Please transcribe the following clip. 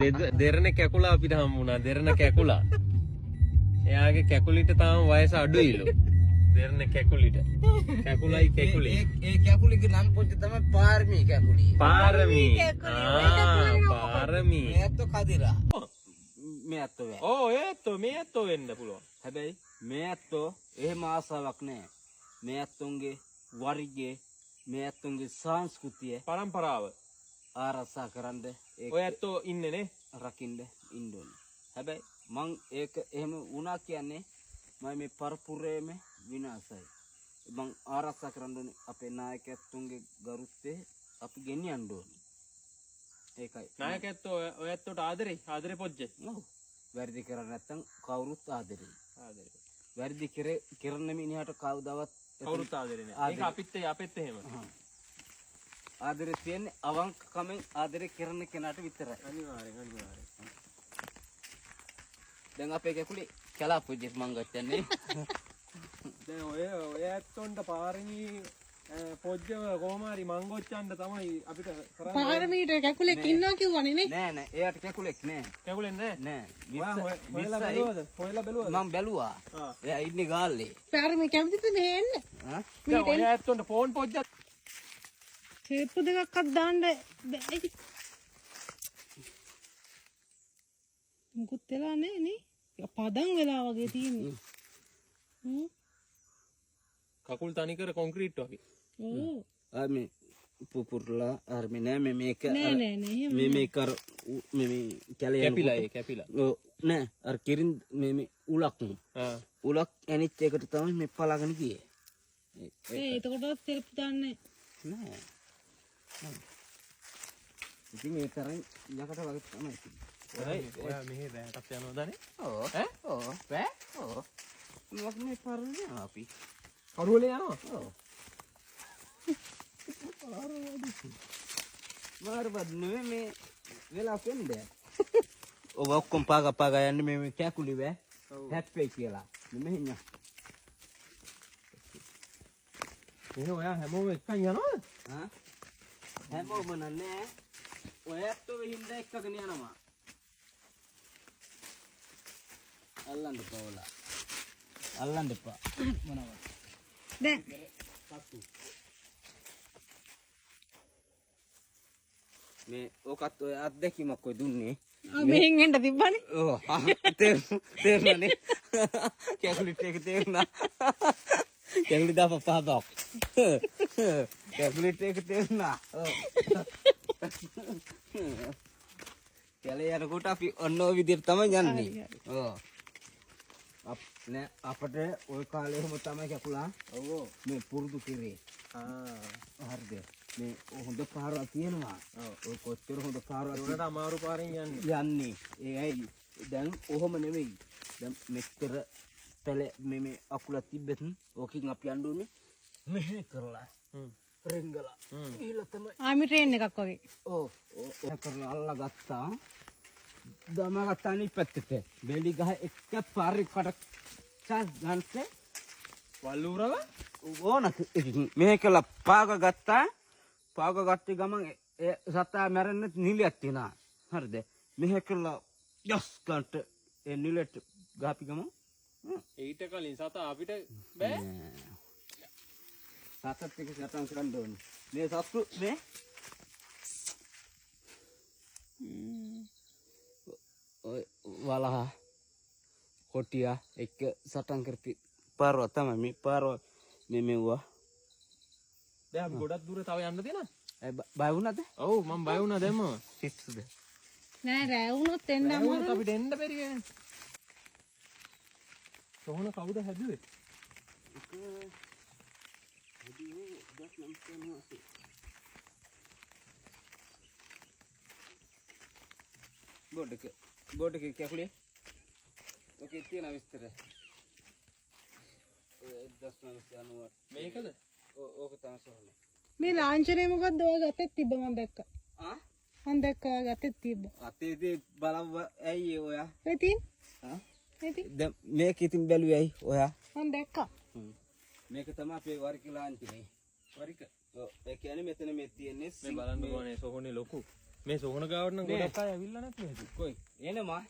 දෙරණ කැකුලා අපිට හම්බ වුණා. දෙරණ කැකුලා. එයාගේ කැකුලිට තාම වයස අඩුයිලු. දෙරණ කැකුලිට. කැකුලයි කැකුලි. ඒ කැකුලිගේ නම් පොච්ච තමයි පාරමී කැකුලි. පාරමී. පාරමී. මේ ඇත්ත කදිරා. මේ ඇත්ත වේ. ඕ මේ ඇත්තෝ වෙන්න පුළුවන්. හැබැයි මේ ඇත්තෝ එහෙම ආසාවක් නැහැ. මේ ඇත්තොන්ගේ වරිගේ මේ ඇත්තොන්ගේ සංස්කෘතිය පරම්පරාව ආරක්ෂා කරන්න ඔය ඇත්තෝ ඉන්නේ නේ. රකින්න ඉන්න ඕනේ. හැබැයි මං ඒක එහෙම වුණා කියන්නේ මම මේ පරපුරේම විනාශයි. මං ආරක්ෂා කරන්න ඕනේ අපේ නායකයන්ගේ ගරුත්වය අපි ගෙනියන්න ඕනේ. ඒකයි. නායකයන්ට ඔය ඇත්තට ආදරේ පොජ්ජේ. ඔව්. වැඩි කරන්නේ නැත්නම් කවුරුත් ආදරේ. ආදරේ. වැඩි කරන මිනිහට කවදාවත් කවුරුත් ආදරේ නෑ. ඒක අපිත් එහෙම. ආදරේ තියෙන්නේ අවංකකමෙන් ආදරේ කරන කෙනාට විතරයි. අනිවාර්යෙන්. දැන් අපේ කැකුලේ කැලා පොජ්ජේ මං ගත්තන්නේ. දැන් ඔය ඇත්තොන්ට පාරමී පොජ්ජව කොහොම හරි මංගොච්චන්න තමයි අපිට කරන්න. පාරමීට කැකුලෙක් ඉන්නවා කිව්වනේ නේ. නෑ එයාට කැකුලෙක් නෑ. කැකුලෙන් නෑ. නෑ. හොයලා බැලුවද? මම බැලුවා. එයා ඉන්නේ ගාල්ලේ. පාරමී කැමතිද මෙහෙ එන්න? හා? දැන් ඔය ඇත්තොන්ට ෆෝන් පොජ්ජක් සේප්පු දෙකක්වත් දාන්න බැයි. මුකුත් වෙලා නෑ නේ. පදන් වෙලා වගේ තියෙන්නේ. කකුල් තනිකර කොන්ක්‍රීට් වගේ. ඕ. මේ පුපුරලා අරමේ නෑ මේක නෑ මේ කර මේ කැලේ කැපිලා. ඔව් නෑ අර කිරින් මේ උලක් උලක් ඇනිත් එකට තමයි මේ පලාගෙන ගියේ. එතකොටවත් සේප්පු දාන්නේ නෑ. ඉතින් ඒ තරම් යකට වගේ තමයි. ඔයා මෙහෙ බෑටක් යනවද නේ? ඔව් බෑ. ඔව්. මොකක් මේ පරන්නේ අපි. කරුවලේ යනවා. ඔව්. මාර්බත් නෙමෙයි මේ වෙලා කෙන්දේ. ඔව් ඔක්කොම පාග යන්නේ මේ කැකුලි වේ. හැප්පේ කියලා. මෙහෙ ඤා. මෙහෙ ඔයා හැමෝම එක්කන් යනවද? හා? හැමෝම නෑ. ඔය ඇත්තෝ වෙහින්ද එක්කගෙන යනවා. අල්ලන්න පොවලා. අල්ලන්න එපා. මොනවද? දැන් මේ ඔකත් ඔය අත්දැකීමක් ඔය දුන්නේ. මෙහෙන් එන්න තිබ්බනේ. ඔව්. තේරුණානේ. කැකුලිට එක තේරුණා. කැකුලි දාප පහදක්. කැකුලිට එක තේරුණා. ඔව්. කැලේ යනකොට අපි ඔන්න ඔය විදිහට තමයි යන්නේ. ඔව්. නෑ අපිට ওই කාලේ හැම තමයි කැකුලා. ඔව්. මේ පුරුදු කිරේ. හරිද? මේ හොඳ පාරක් තියෙනවා. ඔය කොච්චර හොඳ පාරක් උඩට අමාරු පාරෙන් යන්නේ. ඒයි දැන් ඔහොම නෙවෙයි. දැන් මෙච්චර තැලේ මේ අකුලක් තිබ්බත් ඕකින් අපි යන්න ඕනේ. මෙහෙ කරලා. රෙංගලා. ඊළ තමයි. ආමි ට්‍රේන් එකක් වගේ. ඔව්. ඔය කරලා අල්ලා ගත්තා. දමගත්ත අනිත් පැත්තට. බෙලි ගහ එක පාරේ කට ගන්නත් වල්ලූරව ඕන මෙහෙ කළා පාග ගත්තා. පාග ගත්තේ ගමන් ඒ සතා මැරෙන්න නිලියක් තියනවා. හරිද? මෙහෙ කළා යස් ගන්නට ඒ නිලට ගාපි ගමන් ඊට කලින් සතා අපිට බෑ. සතත් එක සටන් කරන්න ඕනේ. මේ සත්තු මේ ඔය වලහ කොටියා එක සටන් කරපි පාරව තමයි මේ පාරව මේ මෙව්වා. දැන් අපි ගොඩක් දුර තව යන්න තියෙනවා. බය වුණාද? ඔව් මම බය වුණා දැම්ම. පිස්සුද? නෑ රෑ වුණොත් එන්න අමාරුයි. අපිට එන්න බැරි වෙන. සෝහන කවුද හැදුවේ? බෝඩ් එක කැකුලේ. ඔකේ තියෙන විස්තර. මේකද? ඕක තමයි සෝහනේ. මේ ලාංඡනය මොකද්ද ඔය ගතෙත් තිබ්බ මම දැක්කා. මම දැක්කා ඔය ගතෙත් තිබ්බ. අතේදී බලව ඇයි ඔයා? ඉතින් දැන් මේක ඉතින් බැලුවේ ඇයි ඔයා? මම දැක්කා. මේක තමයි අපේ වරික ලාංඡනේ. වරික. ඔව් ඒ කියන්නේ මෙතන මේ තියෙන්නේ මේ බලන්න ඕනේ සෝහනේ ලොකු. මේ සෝහන ගාවට නම් ගොඩක් අය ඇවිල්ලා නැත් නේද? කොයි එනමා